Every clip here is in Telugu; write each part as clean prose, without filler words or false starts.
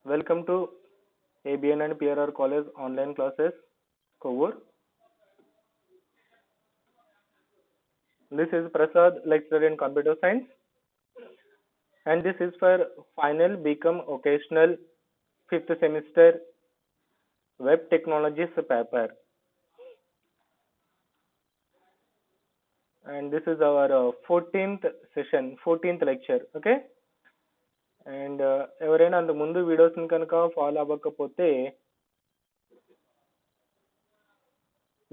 Welcome to ABN and PRR College online classes Kovur. This is Prasad, lecturer in computer science, and this is for final become occasional fifth semester web technologies paper. And this is our 14th session, 14th lecture, okay? And ఎవరైనా అంత ముందు వీడియోస్ని కనుక ఫాలో అవ్వకపోతే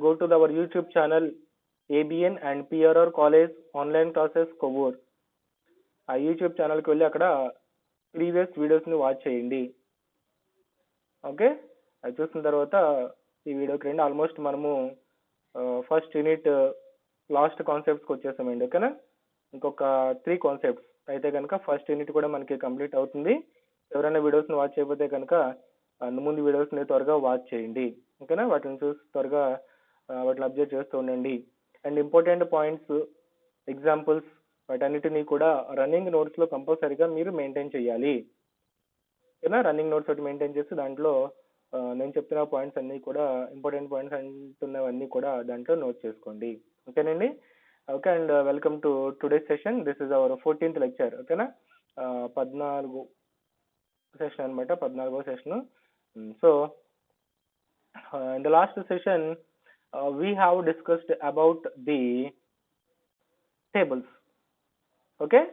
go to our YouTube channel ABN and PRR College online classes Kovur. ఆ యూట్యూబ్ ఛానల్కి వెళ్ళి అక్కడ ప్రీవియస్ వీడియోస్ని వాచ్ చేయండి. ఓకే, అది చూసిన తర్వాత ఈ వీడియోకి రండి. ఆల్మోస్ట్ మనము ఫస్ట్ యూనిట్ లాస్ట్ కాన్సెప్ట్స్కి వచ్చేసామండి. ఓకేనా, ఇంకొక 3 కాన్సెప్ట్స్ అయితే కనుక ఫస్ట్ యూనిట్ కూడా మనకి కంప్లీట్ అవుతుంది. ఎవరైనా వీడియోస్ని వాచ్ చేయకపోతే కనుక ముందు వీడియోస్ని త్వరగా వాచ్ చేయండి. ఓకేనా, వాటిని చూసి త్వరగా వాటిని అబ్జర్వ్ చేస్తూ ఉండండి. అండ్ ఇంపార్టెంట్ పాయింట్స్, ఎగ్జాంపుల్స్ వాటన్నిటినీ కూడా రన్నింగ్ నోట్స్లో కంపల్సరీగా మీరు మెయింటైన్ చేయాలి. ఓకేనా, రన్నింగ్ నోట్స్ ఒకటి మెయింటైన్ చేసి దాంట్లో నేను చెప్తున్న పాయింట్స్ అన్నీ కూడా ఇంపార్టెంట్ పాయింట్స్ అంటున్నవన్నీ కూడా దాంట్లో నోట్ చేసుకోండి. ఓకేనండి. Okay, and welcome to today session. This is our 14th lecture. ఓకేనా, 14 సెషన్ అనమాట, 14వ session. So in the last session we have discussed about the tables. Okay,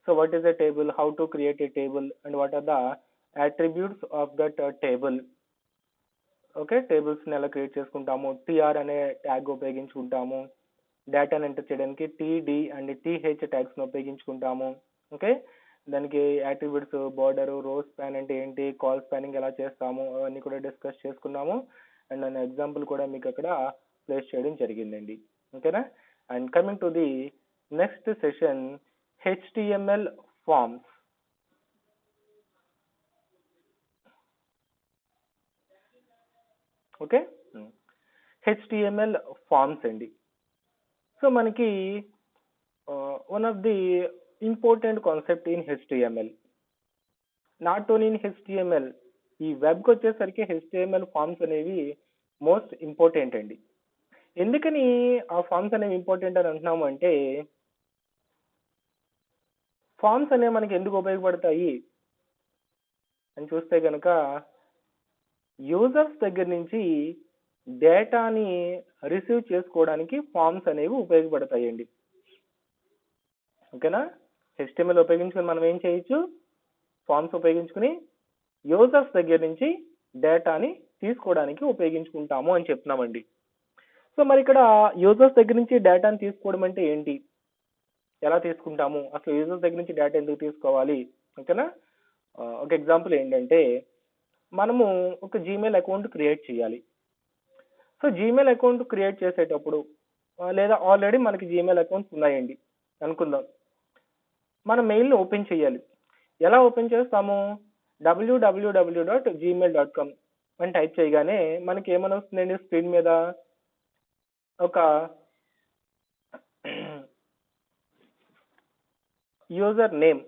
so what is a table, how to create a table, and what are the attributes of that table. Okay, tables ని ఎలా క్రియేట్ చేసుకుంటాము, టిఆర్ అనే ట్యాగ్ ఉపయోగించుకుంటాము, డేటాను ఎంటర్ చేయడానికి టిడి అండ్ టిహెచ్ ట్యాగ్స్ ని ఉపయోగించుకుంటాము. ఓకే, దానికి యాట్రిబ్యూట్స్, బోర్డర్, రో స్పాన్ అంటే ఏంటి, కాల్ స్పానింగ్ ఎలా చేస్తాము అవన్నీ కూడా డిస్కస్ చేసుకున్నాము. అండ్ నేను ఎగ్జాంపుల్ కూడా మీకు అక్కడ ప్లేస్ చేయడం జరిగిందండి. ఓకేనా, and coming to the next session, HTML forms. Okay, HTML forms అండి. సో మనకి one of the important concept in HTML, not only in HTML, ఈ వెబ్కి వచ్చేసరికి HTML ఫార్మ్స్ అనేవి మోస్ట్ ఇంపార్టెంట్ అండి. ఎందుకని ఆ ఫార్మ్స్ అనేవి ఇంపార్టెంట్ అని అంటున్నాము అంటే, ఫార్మ్స్ అనేవి మనకి ఎందుకు ఉపయోగపడతాయి అని చూస్తే కనుక, యూజర్స్ దగ్గర నుంచి డేటాని రిసీవ్ చేసుకోవడానికి ఫార్మ్స్ అనేవి ఉపయోగపడతాయండి. ఓకేనా, HTML ఉపయోగించుకొని మనం ఏం చేయొచ్చు, ఫార్మ్స్ ఉపయోగించుకుని యూజర్స్ దగ్గర నుంచి డేటాని తీసుకోవడానికి ఉపయోగించుకుంటాము అని చెప్తున్నామండి. సో మరి ఇక్కడ యూజర్స్ దగ్గర నుంచి డేటాని తీసుకోవడం అంటే ఏంటి, ఎలా తీసుకుంటాము, అసలు యూజర్స్ దగ్గర నుంచి డేటా ఎందుకు తీసుకోవాలి. ఓకేనా, ఒక ఎగ్జాంపుల్ ఏంటంటే, మనము ఒక జీమెయిల్ అకౌంట్ క్రియేట్ చేయాలి. సో జీమెయిల్ అకౌంట్ క్రియేట్ చేసేటప్పుడు, లేదా ఆల్రెడీ మనకి జీమెయిల్ అకౌంట్స్ ఉన్నాయండి అనుకుందాం, మన మెయిల్ని ఓపెన్ చేయాలి. ఎలా ఓపెన్ చేస్తాము, www.gmail.com అని టైప్ చేయగానే మనకి ఏమని వస్తుందండి, స్క్రీన్ మీద ఒక యూజర్ నేమ్,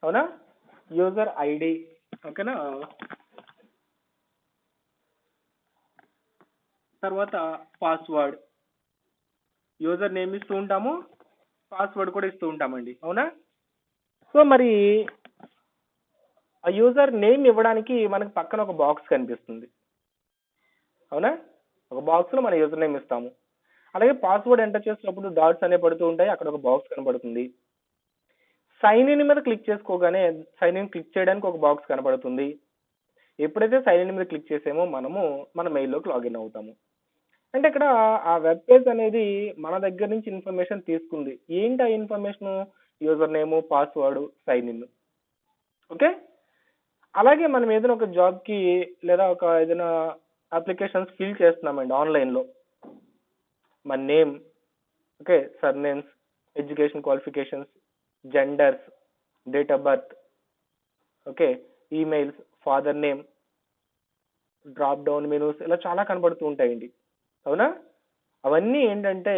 అవునా, యూజర్ ఐడి, ఓకేనా, తర్వాత పాస్వర్డ్, యూజర్ నేమ్ ఇస్తూ ఉంటాము, పాస్వర్డ్ కూడా ఇస్తూ ఉంటామండి, అవునా. సో మరి ఆ యూజర్ నేమ్ ఇవ్వడానికి మనకు పక్కన ఒక బాక్స్ కనిపిస్తుంది, అవునా, ఒక బాక్స్లో మన యూజర్ నేమ్ ఇస్తాము. అలాగే పాస్వర్డ్ ఎంటర్ చేసినప్పుడు డాట్స్ అనేవి పడుతూ ఉంటాయి, అక్కడ ఒక బాక్స్ కనబడుతుంది. సైన్ ఇన్ మీద క్లిక్ చేసుకోగానే సైన్ ఇన్ క్లిక్ చేయడానికి ఒక బాక్స్ కనబడుతుంది. ఎప్పుడైతే సైన్ ఇన్ మీద క్లిక్ చేసామో మనము మన మెయిల్లోకి లాగిన్ అవుతాము. అంటే ఇక్కడ ఆ వెబ్ పేజ్ అనేది మన దగ్గర నుంచి ఇన్ఫర్మేషన్ తీసుకుంది. ఏంటి ఆ information, user name, password, sign in. Okay, అలాగే మనం ఏదైనా ఒక జాబ్కి లేదా ఒక ఏదైనా అప్లికేషన్స్ ఫిల్ చేస్తున్నామండి ఆన్లైన్లో, మన name, okay, surnames, education qualifications, genders, date of birth, okay, emails, father name, drop down menus, ఇలా చాలా కనబడుతూ ఉంటాయండి, అవునా. అవన్నీ ఏంటంటే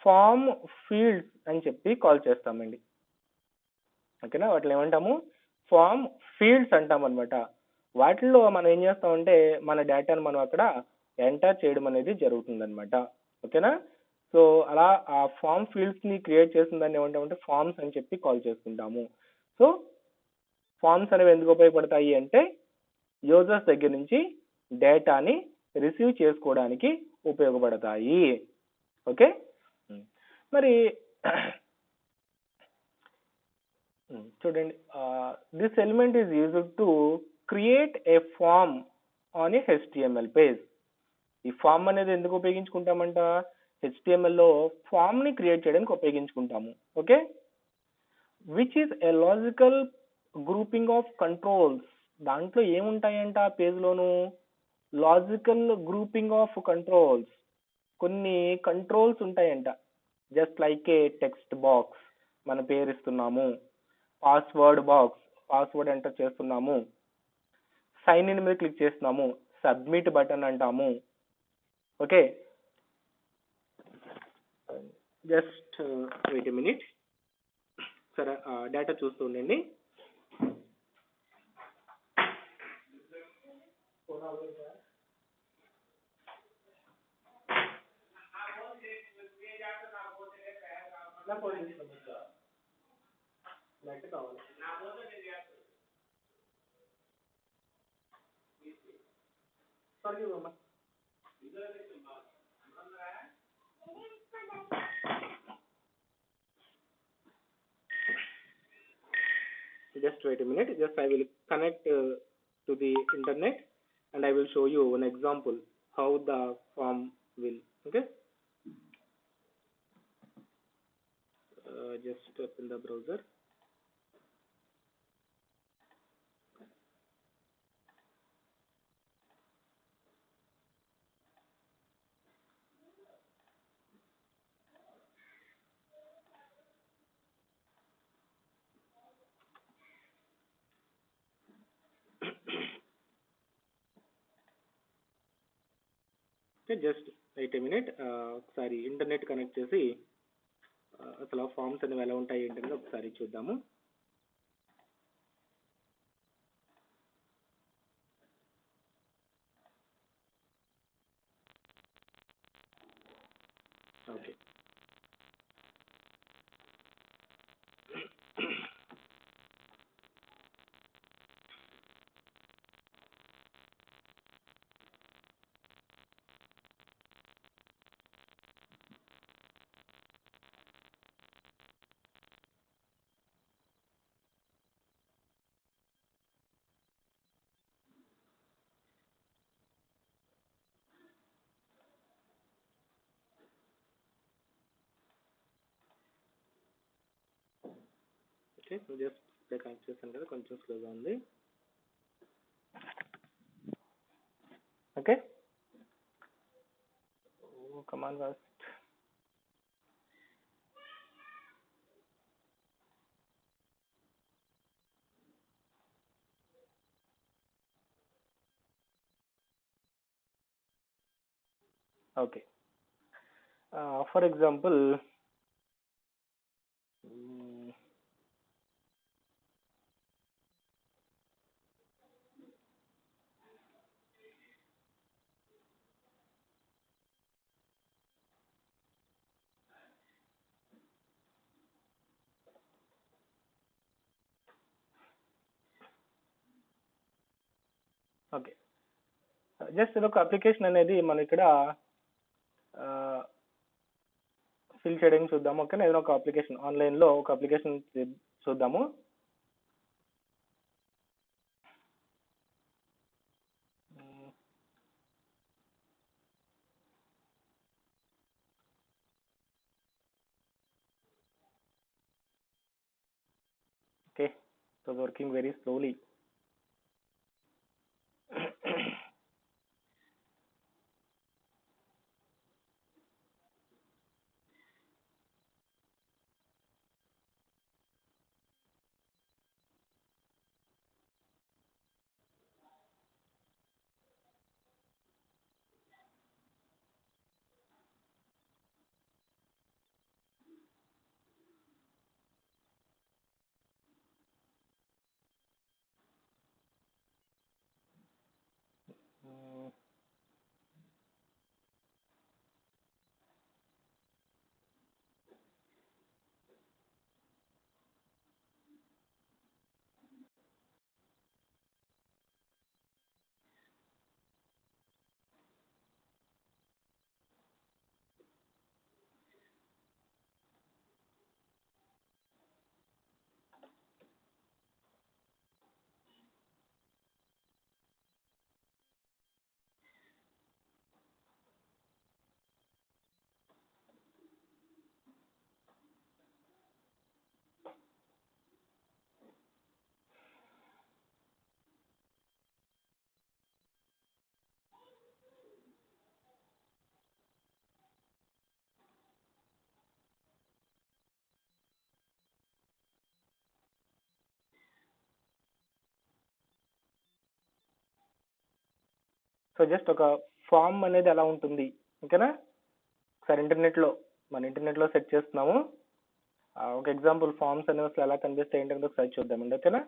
ఫామ్ ఫీల్డ్స్ అని చెప్పి కాల్ చేస్తామండి. ఓకేనా, వాటిని ఏమంటాము, ఫామ్ ఫీల్డ్స్ అంటాం అనమాట. వాటిల్లో మనం ఏం చేస్తామంటే మన డేటాను మనం అక్కడ ఎంటర్ చేయడం అనేది జరుగుతుందన్నమాట. ఓకేనా? సో అలా ఆ ఫామ్ ఫీల్డ్స్ ని క్రియేట్ చేసిన దాన్ని ఏమంటామంటే ఫామ్స్ అని చెప్పి కాల్ చేసుకుంటాము. సో ఫామ్స్ అనేవి ఎందుకు ఉపయోగపడతాయి అంటే యూజర్స్ దగ్గర నుంచి డేటాని రిసీవ్ చేసుకోవడానికి ఉపయోగపడతాయి. ఓకే. మరి చూడండి, this element is used to create a form on a HTML page. ఈ ఫామ్ అనేది ఎందుకు ఉపయోగించుకుంటామంట? హెచ్టిఎంఎల్ లో ఫామ్ ని క్రియేట్ చేయడానికి ఉపయోగించుకుంటాము. Okay. Which is a logical grouping of controls. దాంట్లో ఏముంటాయంట ఆ పేజ్ లోను? Logical grouping of controls. కొన్ని కంట్రోల్స్ ఉంటాయంట. Just like a text box, మన పేరు ఇస్తున్నాము. పాస్వర్డ్ బాక్స్, పాస్వర్డ్ ఎంటర్ చేస్తున్నాము. సైన్ ఇన్ మీద క్లిక్ చేస్తున్నాము. సబ్మిట్ బటన్ అంటాము. Okay. Just wait a minute. సరే, డేటా చూస్తూ ఉండండి. Just wait a minute. Just I will connect to the internet and I will show you an example how the form will. Okay. Just open the browser. Okay, just wait a minute. ఒకసారి ఇంటర్నెట్ కనెక్ట్ చేసి అసలు ఫామ్స్ అనేవి ఎలా ఉంటాయి ఏంటనేది ఒకసారి చూద్దాము. ఓకే. ఓకే, జస్ట్ కనెక్ట్ చేశాను కదా, కొంచెం స్లోగా ఉంది. Okay, come on fast. Okay, for example okay, just ఇదొక అప్లికేషన్ అనేది మనం ఇక్కడ ఫిల్ చేయడానికి చూద్దాము. ఓకేనా? ఏదైనా ఒక అప్లికేషన్ ఆన్లైన్లో ఒక అప్లికేషన్ చూద్దాము. Okay, so working very slowly. So just ఒక ఫామ్ అనేది ఎలా ఉంటుంది, ఓకేనా. ఒకసారి మన ఇంటర్నెట్లో సెట్ చేస్తున్నాము. ఒక ఎగ్జాంపుల్ ఫామ్స్ అనేవి అసలు ఎలా కనిపిస్తాయి ఏంటంటే ఒకసారి చూద్దామండి, ఓకేనా.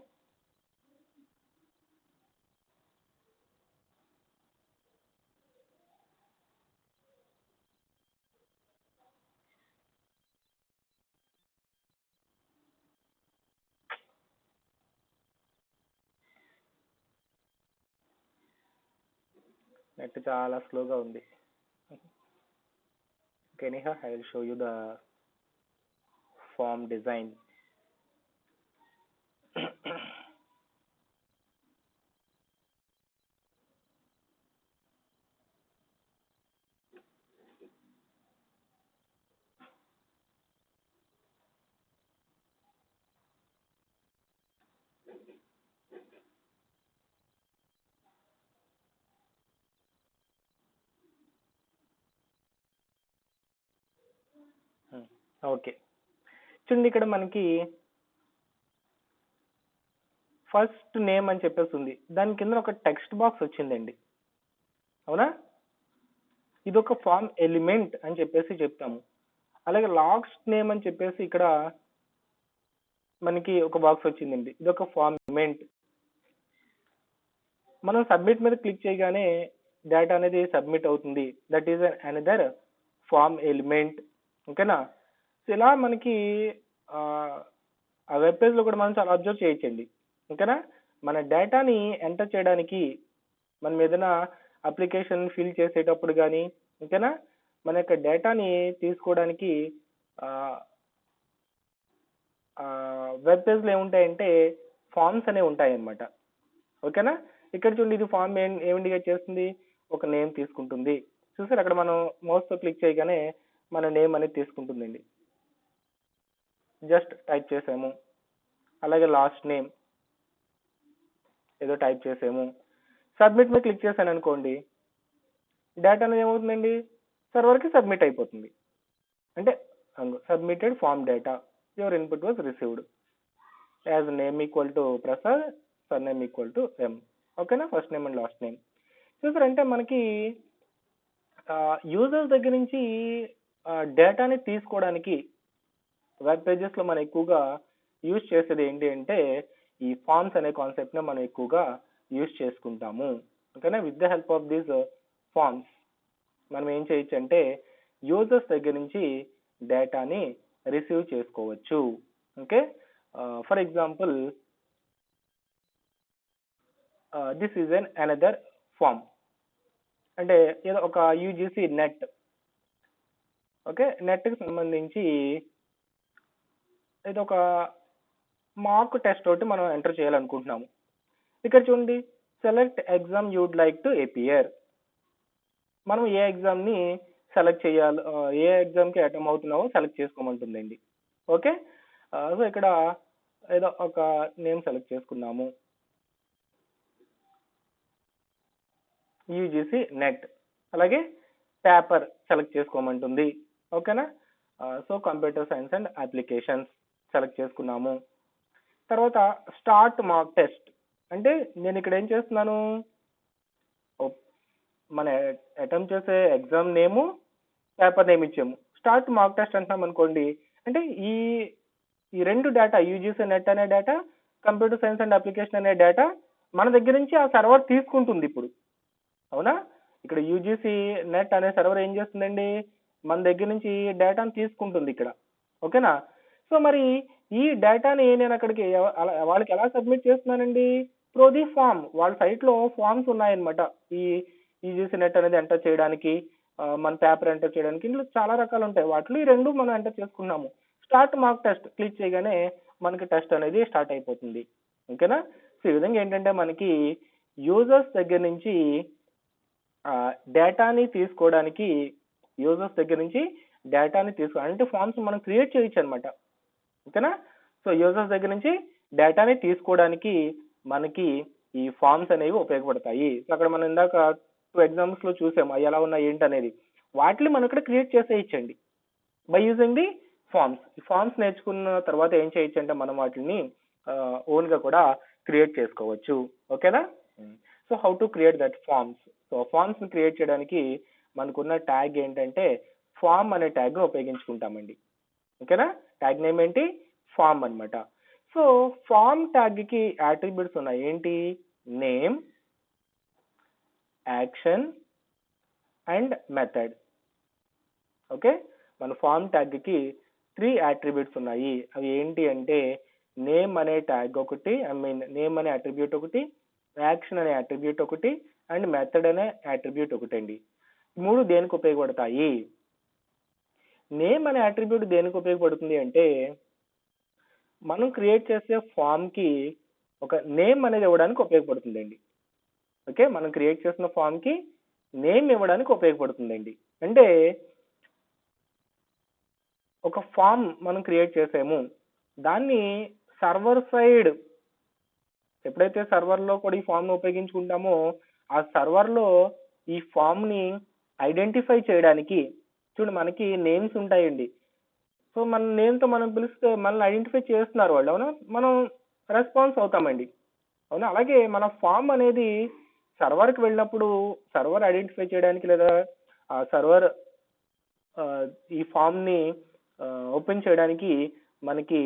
నెట్ చాలా స్లోగా ఉంది. Okay, anyhow I will show you the form design. Okay, చూడండి ఇక్కడ మనకి ఫస్ట్ నేమ్ అని చెప్పేసి ఉంది, దాని కింద ఒక టెక్స్ట్ బాక్స్ వచ్చిందండి, అవునా. ఇది ఒక ఫామ్ ఎలిమెంట్ అని చెప్పేసి చెప్తాము. అలాగే లాస్ట్ నేమ్ అని చెప్పేసి ఇక్కడ మనకి ఒక బాక్స్ వచ్చిందండి, ఇది ఒక ఫామ్ ఎలిమెంట్. మనం సబ్మిట్ మీద క్లిక్ చేయగానే డేటా అనేది సబ్మిట్ అవుతుంది, that is another form element, ఓకేనా. సో ఇలా మనకి ఆ వెబ్ పేజ్లో కూడా మనం చాలా అబ్జర్వ్ చేయొచ్చండి, ఓకేనా. మన డేటాని ఎంటర్ చేయడానికి మనం ఏదైనా అప్లికేషన్ ఫిల్ చేసేటప్పుడు కానీ, ఓకేనా, మన యొక్క డేటాని తీసుకోవడానికి వెబ్ పేజ్లో ఏముంటాయంటే ఫామ్స్ అనేవి ఉంటాయి అన్నమాట, ఓకేనా. ఇక్కడ చూడండి ఇది ఫామ్ ఏం ఇండికేట్ చేస్తుంది, ఒక నేమ్ తీసుకుంటుంది. చూసారు అక్కడ మనం మౌస్తో క్లిక్ చేయగానే మన నేమ్ అనేది తీసుకుంటుందండి, జస్ట్ టైప్ చేసాము. అలాగే లాస్ట్ నేమ్ ఏదో టైప్ చేసాము, సబ్మిట్ మీద క్లిక్ చేశాను అనుకోండి, డేటా అనేది ఏమవుతుందండి సర్వర్కి సబ్మిట్ అయిపోతుంది. అంటే submitted form data, your input was received as name equal to Prasad, surname equal to M, ఓకేనా, first name and last name. చూసారంటే మనకి యూజర్స్ దగ్గర నుంచి డేటాని తీసుకోవడానికి వెబ్ పేజెస్లో మనం ఎక్కువగా యూజ్ చేసేది ఏంటి అంటే ఈ ఫామ్స్ అనే కాన్సెప్ట్ని మనం ఎక్కువగా యూజ్ చేసుకుంటాము, ఓకేనా. With the help of these forms మనం ఏం చేయొచ్చు అంటే యూజర్స్ దగ్గర నుంచి డేటాని రిసీవ్ చేసుకోవచ్చు, okay. For example this is another form, అంటే ఏదో ఒక యూజీసీ నెట్, ఓకే, నెట్కి సంబంధించి ఇది ఒక మార్క్ టెస్ట్ ఒకటి మనం ఎంటర్ చేయాలనుకుంటున్నాము. ఇక్కడ చూడండి, select exam యూడ్ like to appear, మనం ఏ ఎగ్జామ్ని సెలెక్ట్ చేయాలి, ఏ ఎగ్జామ్కి అటెండ్ అవుతున్నామో సెలెక్ట్ చేసుకోమంటుందండి, ఓకే. సో ఇక్కడ ఏదో ఒక నేమ్ సెలెక్ట్ చేసుకున్నాము, యూజీసీ నెట్. అలాగే పేపర్ సెలెక్ట్ చేసుకోమంటుంది, ఓకేనా. So computer science and applications select చేసుకున్నాము. తర్వాత స్టార్ట్ మార్క్ టెస్ట్, అంటే నేను ఇక్కడ ఏం చేస్తున్నాను, మన అటెంప్ట్ చేసే ఎగ్జామ్ నేము పేపర్ నేమ్ ఇచ్చాము, స్టార్ట్ మార్క్ టెస్ట్ అంటున్నాం అనుకోండి, అంటే ఈ రెండు డేటా యూజీసీ నెట్ అనే data, computer science and application అనే డేటా మన దగ్గర నుంచి ఆ సర్వర్ తీసుకుంటుంది ఇప్పుడు, అవునా. ఇక్కడ యూజీసీ నెట్ అనే సర్వర్ ఏం చేస్తుందండి, మన దగ్గర నుంచి డేటాను తీసుకుంటుంది ఇక్కడ, ఓకేనా. సో మరి ఈ డేటాని నేను అక్కడికి వాళ్ళకి ఎలా సబ్మిట్ చేస్తున్నానండి, త్రూ ది ఫామ్. వాళ్ళ సైట్లో ఫామ్స్ ఉన్నాయన్నమాట, ఈ యూజీసీ నెట్ అనేది ఎంటర్ చేయడానికి, మన పేపర్ ఎంటర్ చేయడానికి, ఇందులో చాలా రకాలు ఉంటాయి. వాటిలో ఈ రెండు మనం ఎంటర్ చేసుకున్నాము. స్టార్ట్ మార్క్ టెస్ట్ క్లిక్ చేయగానే మనకి టెస్ట్ అనేది స్టార్ట్ అయిపోతుంది, ఓకేనా. సో ఈ విధంగా ఏంటంటే మనకి యూజర్స్ దగ్గర నుంచి డేటాని తీసుకోవడానికి, యూజర్స్ దగ్గర నుంచి డేటాని అంటే ఫామ్స్ మనం క్రియేట్ చేయొచ్చు అనమాట, ఓకేనా. సో యూజర్స్ దగ్గర నుంచి డేటాని తీసుకోవడానికి మనకి ఈ ఫామ్స్ అనేవి ఉపయోగపడతాయి. సో అక్కడ మనం ఇందాక 2 ఎగ్జాంపుల్స్లో చూసాము అవి ఎలా ఉన్నాయి ఏంటి అనేది, వాటిని మనం ఇక్కడ క్రియేట్ చేసేయచ్చండి బై యూజింగ్ ది ఫామ్స్. ఈ ఫామ్స్ నేర్చుకున్న తర్వాత ఏం చేయొచ్చు అంటే మనం వాటిని ఓన్గా కూడా క్రియేట్ చేసుకోవచ్చు, ఓకేనా. So how to create that forms, so ఫామ్స్ని క్రియేట్ చేయడానికి మనకున్న ట్యాగ్ ఏంటంటే ఫామ్ అనే ట్యాగ్ను ఉపయోగించుకుంటామండి. ఓకేనా? ట్యాగ్ నేమ్ ఏంటి? ఫామ్ అన్నమాట. సో ఫామ్ ట్యాగ్కి యాట్రిబ్యూట్స్ ఉన్నాయి. ఏంటి? Name, action and method. Okay, మన ఫామ్ ట్యాగ్కి 3 యాట్రిబ్యూట్స్ ఉన్నాయి. అవి ఏంటి అంటే నేమ్ అనే ట్యాగ్ ఒకటి, నేమ్ అనే అట్రిబ్యూట్ ఒకటి, యాక్షన్ అనే అట్రిబ్యూట్ ఒకటి అండ్ మెథడ్ అనే అట్రిబ్యూట్ ఒకటి అండి. ఈ 3 దేనికి ఉపయోగపడతాయి? నేమ్ అనే అట్రిబ్యూట్ దేనికి ఉపయోగపడుతుంది అంటే మనం క్రియేట్ చేసే ఫామ్కి ఒక నేమ్ అనేది ఇవ్వడానికి ఉపయోగపడుతుందండి. ఓకే, మనం క్రియేట్ చేసిన ఫామ్కి నేమ్ ఇవ్వడానికి ఉపయోగపడుతుందండి. అంటే ఒక ఫామ్ మనం క్రియేట్ చేసాము, దాన్ని సర్వర్ సైడ్ ఎప్పుడైతే సర్వర్లో కూడా ఈ ఫామ్ని ఉపయోగించుకుంటామో ఆ సర్వర్లో ఈ ఫామ్ని ఐడెంటిఫై చేయడానికి చూడండి మనకి నేమ్స్ ఉంటాయండి. సో మన నేమ్తో మనం పిలిస్తే మనల్ని ఐడెంటిఫై చేస్తున్నారు వాళ్ళు, అవునా? మనం రెస్పాన్స్ అవుతామండి, అవునా? అలాగే మన ఫామ్ అనేది సర్వర్కి వెళ్ళినప్పుడు సర్వర్ ఐడెంటిఫై చేయడానికి లేదా ఆ సర్వర్ ఈ ఫామ్ని ఓపెన్ చేయడానికి మనకి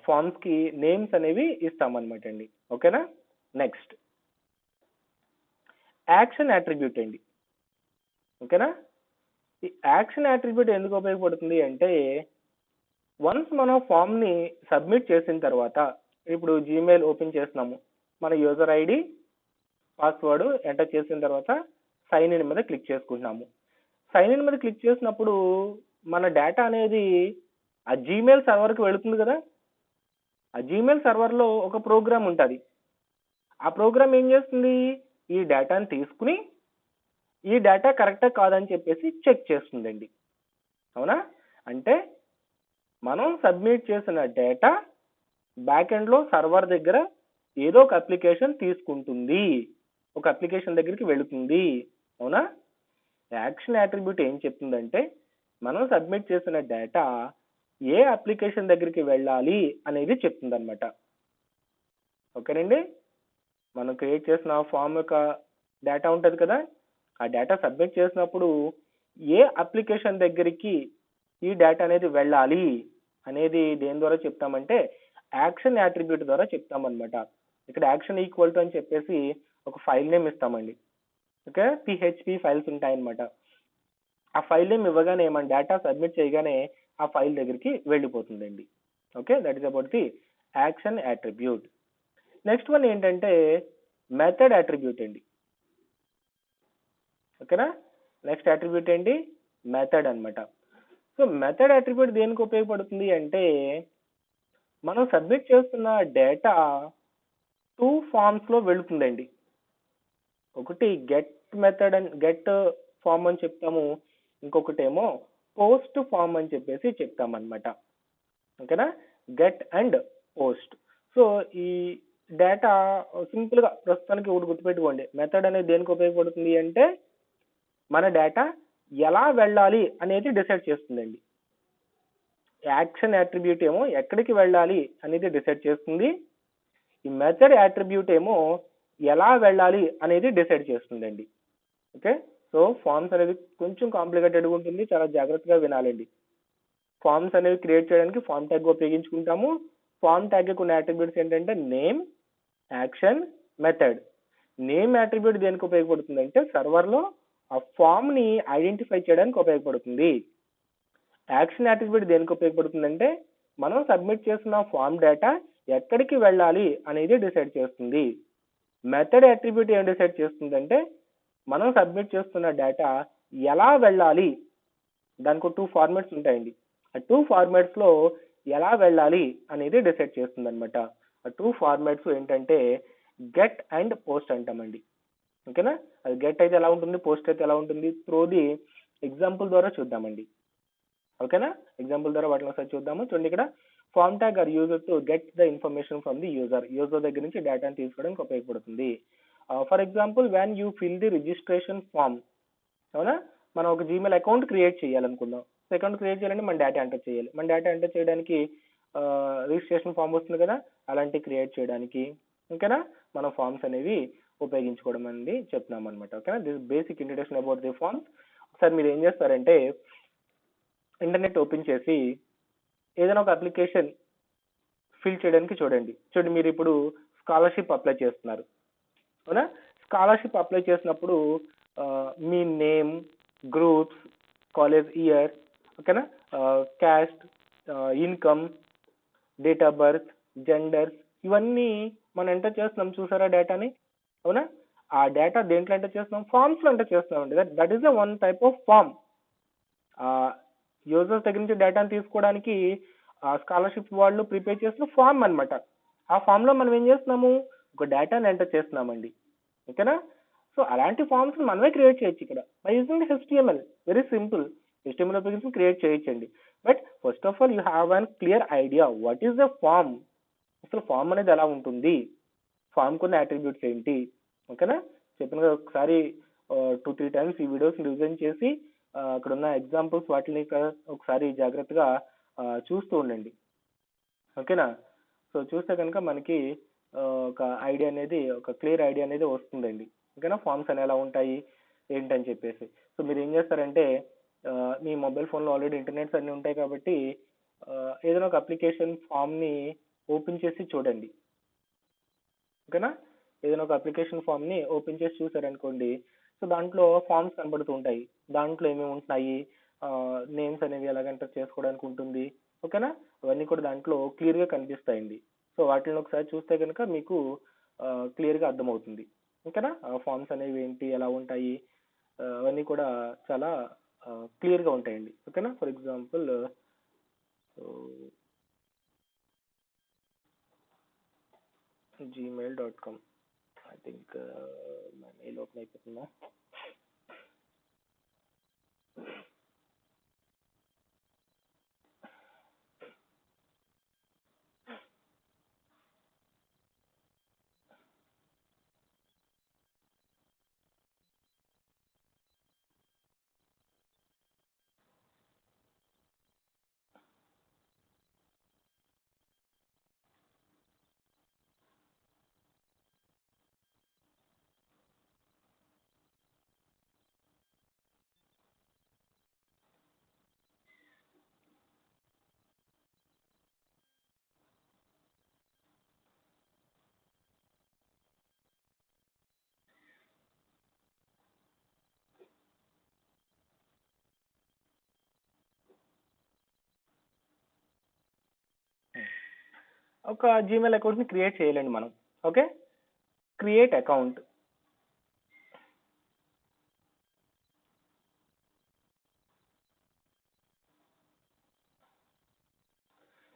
ఫామ్స్కి నేమ్స్ అనేవి ఇస్తామన్నమాట అండి. ఓకేనా? నెక్స్ట్ యాక్షన్ అట్రిబ్యూట్ అండి. ఓకేనా? ఈ యాక్షన్ అట్రిబ్యూట్ ఎందుకు ఉపయోగపడుతుంది అంటే వన్స్ మనం ఫామ్ని సబ్మిట్ చేసిన తర్వాత, ఇప్పుడు జీమెయిల్ ఓపెన్ చేస్తున్నాము, మన యూజర్ ఐడి పాస్వర్డ్ ఎంటర్ చేసిన తర్వాత సైన్ ఇన్ మీద క్లిక్ చేసుకుంటున్నాము. సైన్ ఇన్ మీద క్లిక్ చేసినప్పుడు మన డేటా అనేది ఆ జీమెయిల్ సర్వర్కి వెళుతుంది కదా. ఆ జీమెయిల్ సర్వర్లో ఒక ప్రోగ్రామ్ ఉంటుంది. ఆ ప్రోగ్రామ్ ఏం చేస్తుంది? ఈ డేటాని తీసుకుని ఈ డేటా కరెక్టా కాదని చెప్పేసి చెక్ చేస్తుందండి, అవునా? అంటే మనం సబ్మిట్ చేసిన డేటా బ్యాక్ ఎండ్లో సర్వర్ దగ్గర ఏదో ఒక అప్లికేషన్ తీసుకుంటుంది, ఒక అప్లికేషన్ దగ్గరికి వెళుతుంది, అవునా? యాక్షన్ అట్రిబ్యూట్ ఏం చెప్తుందంటే మనం సబ్మిట్ చేసిన డేటా ఏ అప్లికేషన్ దగ్గరికి వెళ్ళాలి అనేది చెప్తుంది అనమాట. ఓకేనండి? మనం క్రియేట్ చేసిన ఫామ్ యొక్క డేటా ఉంటుంది కదా, ఆ డేటా సబ్మిట్ చేసినప్పుడు ఏ అప్లికేషన్ దగ్గరికి ఈ డేటా అనేది వెళ్ళాలి అనేది దేని ద్వారా చెప్తామంటే యాక్షన్ అట్రిబ్యూట్ ద్వారా చెప్తామన్నమాట. ఇక్కడ యాక్షన్ ఈక్వల్ టు అని చెప్పేసి ఒక ఫైల్ నేమ్ ఇస్తామండి. ఓకే, పిహెచ్పి ఫైల్స్ ఉంటాయన్నమాట. ఆ ఫైల్ నేమ్ ఇవ్వగానే మన డేటా సబ్మిట్ చేయగానే ఆ ఫైల్ దగ్గరికి వెళ్ళిపోతుందండి. Okay, that is about the action attribute. Next one ఏంటంటే మెథడ్ అట్రిబ్యూట్ అండి. ఓకేనా? నెక్స్ట్ అట్రిబ్యూట్ ఏంటి? మెథడ్ అన్నమాట. సో మెథడ్ అట్రిబ్యూట్ దేనికి ఉపయోగపడుతుంది అంటే మనం సబ్మిట్ చేస్తున్న డేటా 2 ఫామ్స్లో వెళుతుందండి. ఒకటి గెట్ మెథడ్ అని గెట్ ఫామ్ అని చెప్తాము, ఇంకొకటేమో పోస్ట్ ఫామ్ అని చెప్పేసి చెప్తామన్నమాట. ఓకేనా? Get and post. సో ఈ డేటా సింపుల్గా ప్రస్తుతానికి ఒకటి గుర్తుపెట్టుకోండి, మెథడ్ అనేది దేనికి ఉపయోగపడుతుంది అంటే మన డేటా ఎలా వెళ్ళాలి అనేది డిసైడ్ చేస్తుందండి. యాక్షన్ అట్రిబ్యూట్ ఏమో ఎక్కడికి వెళ్ళాలి అనేది డిసైడ్ చేస్తుంది. ఈ మెథడ్ అట్రిబ్యూట్ ఏమో ఎలా వెళ్ళాలి అనేది డిసైడ్ చేస్తుందండి. ఓకే, సో ఫామ్స్ అనేది కొంచెం కాంప్లికేటెడ్గా ఉంటుంది, చాలా జాగ్రత్తగా వినాలండి. ఫామ్స్ అనేవి క్రియేట్ చేయడానికి ఫామ్ ట్యాగ్ ఉపయోగించుకుంటాము. ఫామ్ ట్యాగ్ కొన్ని అట్రిబ్యూట్స్ ఏంటంటే name, action, method. Name attribute దేనికి ఉపయోగపడుతుంది అంటే సర్వర్లో ఆ ఫామ్ని ఐడెంటిఫై చేయడానికి ఉపయోగపడుతుంది. యాక్షన్ అట్రిబ్యూట్ దేనికి ఉపయోగపడుతుందంటే మనం సబ్మిట్ చేసిన ఫామ్ డేటా ఎక్కడికి వెళ్ళాలి అనేది డిసైడ్ చేస్తుంది. మెథడ్ అట్రిబ్యూట్ ఏం డిసైడ్ చేస్తుందంటే మనం సబ్మిట్ చేస్తున్న డేటా ఎలా వెళ్ళాలి, దానికి 2 ఫార్మాట్స్ ఉంటాయండి. ఆ 2 ఫార్మాట్స్లో ఎలా వెళ్ళాలి అనేది డిసైడ్ చేస్తుంది అనమాట. ఆ 2 ఫార్మాట్స్ ఏంటంటే గెట్ అండ్ పోస్ట్ అంటామండి. ఓకేనా? అది గెట్ అయితే ఎలా ఉంటుంది, పోస్ట్ అయితే ఎలా ఉంటుంది, త్రూ ది ఎగ్జాంపుల్ ద్వారా చూద్దామండి. ఓకేనా? ఎగ్జాంపుల్ ద్వారా వాటిని ఒకసారి చూద్దాము. చూడండి, ఇక్కడ form tag are used to get the information from the user దగ్గర నుంచి డేటాను తీసుకోవడానికి ఉపయోగపడుతుంది. For example when you fill the registration form, అవునా? మనం ఒక జీమెయిల్ అకౌంట్ క్రియేట్ చేయాలనుకుందాం. అకౌంట్ క్రియేట్ చేయాలంటే మన డేటా ఎంటర్ చేయాలి. మన డేటా ఎంటర్ చేయడానికి రిజిస్ట్రేషన్ ఫామ్ వస్తుంది కదా, అలాంటివి క్రియేట్ చేయడానికి ఓకేనా మనం ఫామ్స్ అనేవి ఉపయోగించుకోవడం అనేది చెప్తున్నాం అనమాట. ఓకేనా? This basic introduction about the forms. ఒకసారి మీరు ఏం చేస్తారంటే ఇంటర్నెట్ ఓపెన్ చేసి ఏదైనా ఒక అప్లికేషన్ ఫిల్ చేయడానికి చూడండి మీరు ఇప్పుడు స్కాలర్షిప్ అప్లై చేస్తున్నారు, అవునా? స్కాలర్షిప్ అప్లై చేసినప్పుడు మీ నేమ్, గ్రూప్స్, కాలేజ్ ఇయర్, ఓకేనా, caste, income, date of birth, genders, ఇవన్నీ మనం ఎంటర్ చేస్తున్నాం చూసారా డేటాని, అవునా? ఆ డేటా దేంట్లో ఎంటర్ చేస్తున్నాం? ఫామ్స్లో ఎంటర్ చేస్తున్నామండి. That is the one type of form. Users దగ్గర నుంచి డేటాను తీసుకోవడానికి స్కాలర్షిప్ వాళ్ళు ప్రిపేర్ చేసిన ఫామ్ అన్నమాట. ఆ ఫామ్లో మనం ఏం చేస్తున్నాము? ఒక డేటాను ఎంటర్ చేస్తున్నామండి, ఓకేనా? సో అలాంటి ఫామ్స్ మనమే క్రియేట్ చేయొచ్చు ఇక్కడ by using HTML. Very simple. HTML ఉపయోగించి క్రియేట్ చేయొచ్చండి. But first of all you have an clear idea what is the form. అసలు ఫామ్ అనేది ఎలా ఉంటుంది, ఫామ్ కొన్ని అట్రిబ్యూట్స్ ఏంటి, ఓకేనా? చెప్పిన కదా, ఒకసారి 2-3 టైమ్స్ ఈ వీడియోస్ రివిజన్ చేసి అక్కడ ఉన్న ఎగ్జాంపుల్స్ వాటిని ఒకసారి జాగ్రత్తగా చూస్తూ ఉండండి, ఓకేనా? సో చూస్తే కనుక మనకి ఒక ఐడియా అనేది, ఒక క్లియర్ ఐడియా అనేది వస్తుందండి, ఓకేనా? ఫామ్స్ అని ఎలా ఉంటాయి ఏంటని చెప్పేసి. సో మీరు ఏం చేస్తారంటే మీ మొబైల్ ఫోన్లో ఆల్రెడీ ఇంటర్నెట్స్ అన్నీ ఉంటాయి కాబట్టి ఏదైనా ఒక అప్లికేషన్ ఫామ్ని ఓపెన్ చేసి చూడండి, ఓకేనా? ఏదైనా ఒక అప్లికేషన్ ఫామ్ని ఓపెన్ చేసి చూసారనుకోండి, సో దాంట్లో ఫామ్స్ కనబడుతూ ఉంటాయి. దాంట్లో ఏమేమి ఉంటున్నాయి, నేమ్స్ అనేవి ఎలాగ ఎంటర్ చేసుకోవడానికి ఉంటుంది, ఓకేనా? అవన్నీ కూడా దాంట్లో క్లియర్గా కనిపిస్తాయండి. సో వాటిని ఒకసారి చూస్తే కనుక మీకు క్లియర్గా అర్థమవుతుంది, ఓకేనా? ఫామ్స్ అనేవి ఏంటి, ఎలా ఉంటాయి, అవన్నీ కూడా చాలా క్లియర్గా ఉంటాయండి, ఓకేనా? For example gmail.com, I think నా మెయిల్ ఓపెన్ అయిపోతుందా? ఒక జీమెయిల్ అకౌంట్ని క్రియేట్ చేయాలండి మనం, okay? Create account.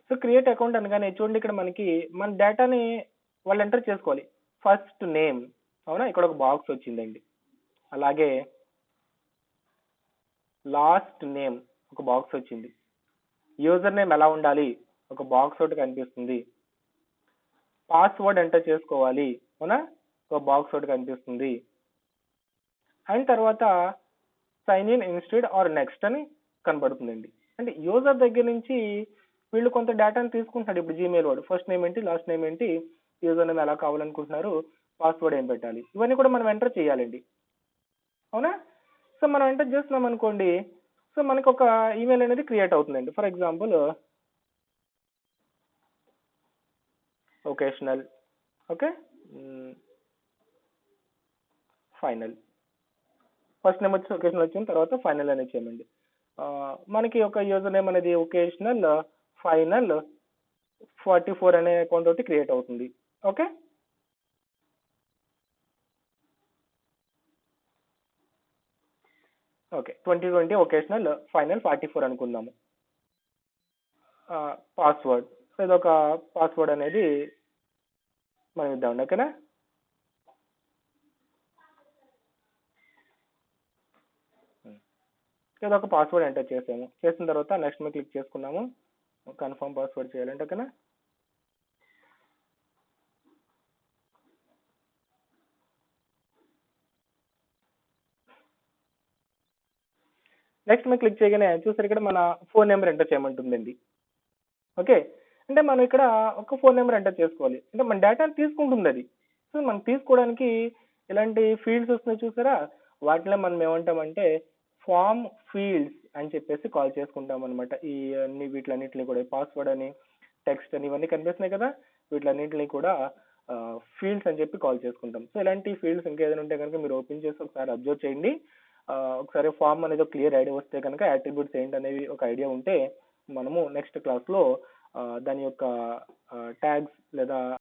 So create account అనగానే చూడండి ఇక్కడ మనకి మన డేటాని వాళ్ళు ఎంటర్ చేసుకోవాలి. ఫస్ట్ నేమ్, అవునా? ఇక్కడ ఒక బాక్స్ వచ్చిందండి. అలాగే లాస్ట్ నేమ్ ఒక బాక్స్ వచ్చింది. యూజర్ నేమ్ ఎలా ఉండాలి, ఒక బాక్స్ ఒకటి కనిపిస్తుంది. పాస్వర్డ్ ఎంటర్ చేసుకోవాలి, అవునా? ఒక బాక్స్ ఒకటి కనిపిస్తుంది. అండ్ తర్వాత sign in instead or next అని కనబడుతుందండి. అంటే యూజర్ దగ్గర నుంచి వీళ్ళు కొంత డేటాను తీసుకుంటున్నాడు. ఇప్పుడు జీమెయిల్ వాడు ఫస్ట్ నేమ్ ఏంటి, లాస్ట్ నేమ్ ఏంటి, యూజర్ నేమ్ ఎలా కావాలనుకుంటున్నారు, పాస్వర్డ్ ఏం పెట్టాలి, ఇవన్నీ కూడా మనం ఎంటర్ చేయాలండి, అవునా? సో మనం ఎంటర్ చేస్తున్నాం అనుకోండి, సో మనకు ఒక ఈమెయిల్ అనేది క్రియేట్ అవుతుందండి. For example occasional, okay, final. First name వచ్చి ఒకేషనల్ వచ్చిన తర్వాత ఫైనల్ అనేది చేయమండి. మనకి ఒక యూజర్ నేమ్ అనేది ఒకేషనల్ ఫైనల్ 44 అనే అకౌంట్ ఒకటి క్రియేట్ అవుతుంది, ఓకే? ఓకే, 2020 ఒకేషనల్ ఫైనల్ 44 అనుకుందాము. పాస్వర్డ్, ఇదొక పాస్వర్డ్ అనేది మనం ఇద్దామండి, ఓకేనా? ఇదొక పాస్వర్డ్ ఎంటర్ చేసాము. చేసిన తర్వాత నెక్స్ట్ మీద క్లిక్ చేసుకున్నాము. కన్ఫర్మ్ పాస్వర్డ్ చేయాలంటే, ఓకేనా? నెక్స్ట్ మీద క్లిక్ చేయగానే చూసారు ఇక్కడ మన ఫోన్ నెంబర్ ఎంటర్ చేయమంటుందండి, ఓకే? అంటే మనం ఇక్కడ ఒక ఫోన్ నెంబర్ ఎంటర్ చేసుకోవాలి. అంటే మన డేటాను తీసుకుంటుంది అది. సో మనం తీసుకోవడానికి ఇలాంటి ఫీల్డ్స్ వస్తున్నాయి చూసారా, వాటిలో మనం ఏమంటామంటే ఫామ్ ఫీల్డ్స్ అని చెప్పేసి కాల్ చేసుకుంటాం అనమాట. ఈ వీటిలన్నిటిని కూడా పాస్వర్డ్ అని, టెక్స్ట్ అని ఇవన్నీ కనిపిస్తున్నాయి కదా, వీటిలన్నింటినీ కూడా ఫీల్డ్స్ అని చెప్పి కాల్ చేసుకుంటాం. సో ఇలాంటి ఫీల్డ్స్ ఇంకా ఏదైనా ఉంటే కనుక మీరు ఓపెన్ చేసి ఒకసారి అబ్జర్వ్ చేయండి. ఒకసారి ఫామ్ అనేది ఒక క్లియర్ ఐడియా వస్తే కనుక యాట్రిబ్యూట్స్ ఏంటనేవి ఒక ఐడియా ఉంటే మనము నెక్స్ట్ క్లాస్లో దాని యొక్క ట్యాగ్స్ లేదా